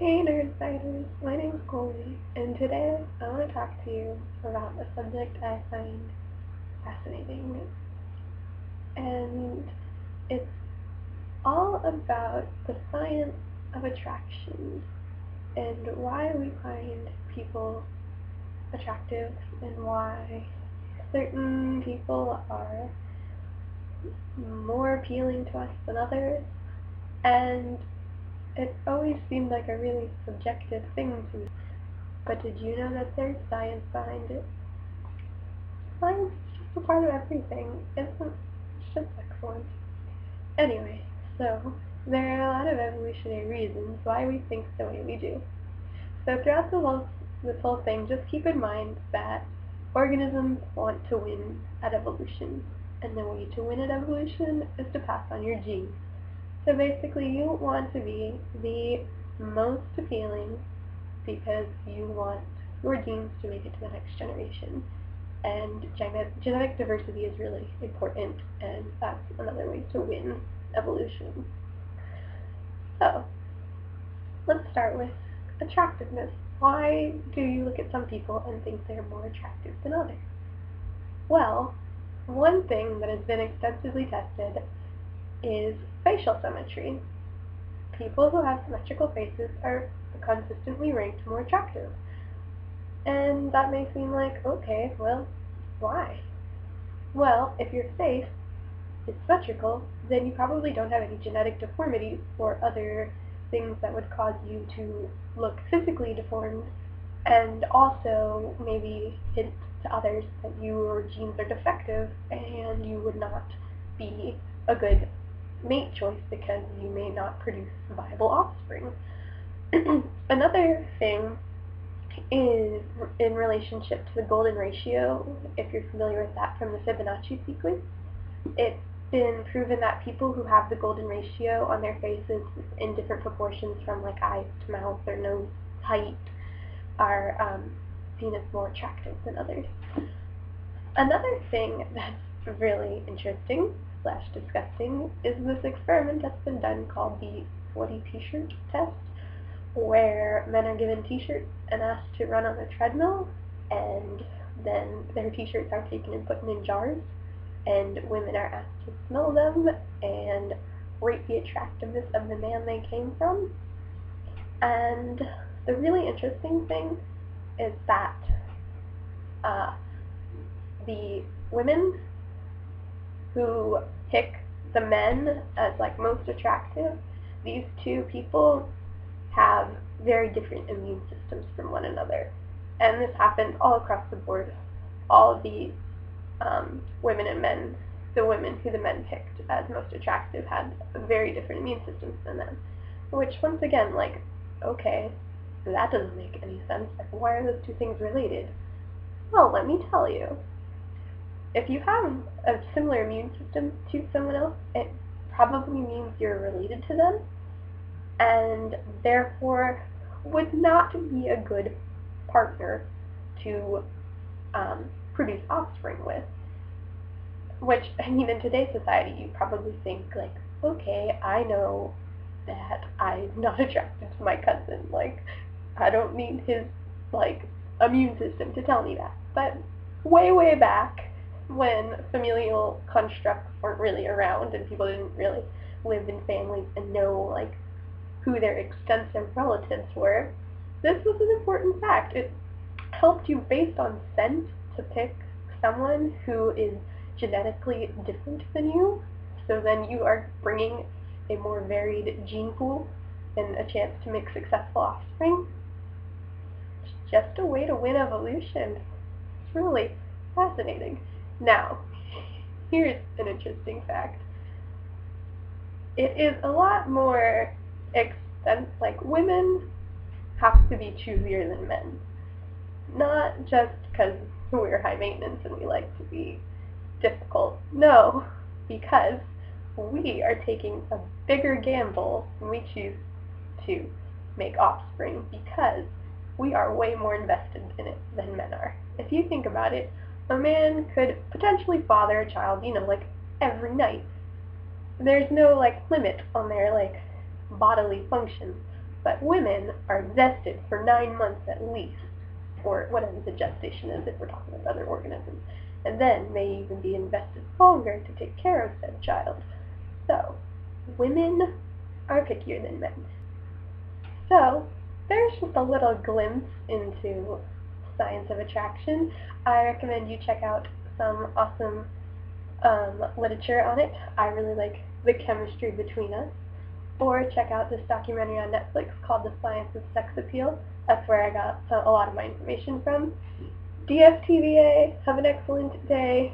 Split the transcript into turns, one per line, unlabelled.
Hey Nerdsiders, my name's Colie, and today I want to talk to you about a subject I find fascinating, and it's all about the science of attraction and why we find people attractive and why certain people are more appealing to us than others, and it always seemed like a really subjective thing to me. But did you know that there's science behind it? Science is just a part of everything, isn't it? It's just excellent. Anyway, so there are a lot of evolutionary reasons why we think the way we do. So throughout this whole thing, just keep in mind that organisms want to win at evolution, and the way to win at evolution is to pass on your genes. So basically, you want to be the most appealing because you want your genes to make it to the next generation. And genetic diversity is really important, and that's another way to win evolution. So, let's start with attractiveness. Why do you look at some people and think they're more attractive than others? Well, one thing that has been extensively tested is facial symmetry. People who have symmetrical faces are consistently ranked more attractive. And that may seem like, okay, well, why? Well, if your face is symmetrical, then you probably don't have any genetic deformities or other things that would cause you to look physically deformed, and also maybe hint to others that your genes are defective and you would not be a good mate choice because you may not produce viable offspring. Another thing is in relationship to the golden ratio. If you're familiar with that from the Fibonacci sequence, it's been proven that people who have the golden ratio on their faces in different proportions from like eyes to mouth or nose height are seen as more attractive than others. Another thing that's really interesting / disgusting is this experiment that's been done called the sweaty t-shirt test, where men are given t-shirts and asked to run on a treadmill, and then their t-shirts are taken and put in jars, and women are asked to smell them and rate the attractiveness of the man they came from. And the really interesting thing is that the women who pick the men as like most attractive, these two people have very different immune systems from one another. And this happened all across the board. All of the women and men, the women who the men picked as most attractive had very different immune systems than them. Which, once again, like, okay, that doesn't make any sense. Like, why are those two things related? Well, let me tell you. If you have a similar immune system to someone else, it probably means you're related to them, and therefore would not be a good partner to produce offspring with. Which, I mean, in today's society, you probably think, like, okay, I know that I'm not attracted to my cousin. Like, I don't need his, like, immune system to tell me that. But way, way back, when familial constructs weren't really around and people didn't really live in families and know, like, who their extensive relatives were, this was an important fact. It helped you, based on scent, to pick someone who is genetically different than you, so then you are bringing a more varied gene pool and a chance to make successful offspring. It's just a way to win evolution. It's really fascinating. Now, here's an interesting fact. It is a lot more expensive, like, women have to be choosier than men. Not just because we're high maintenance and we like to be difficult. No, because we are taking a bigger gamble when we choose to make offspring, because we are way more invested in it than men are. If you think about it, a man could potentially father a child, like, every night. There's no, like, limit on their, like, bodily functions. but women are vested for 9 months at least, or whatever the gestation is if we're talking about other organisms, and then may even be invested longer to take care of said child. So, women are pickier than men. So, there's just a little glimpse into science of attraction. I recommend you check out some awesome literature on it. I really like The Chemistry Between Us. Or check out this documentary on Netflix called The Science of Sex Appeal. That's where I got a lot of my information from. DFTVA, have an excellent day.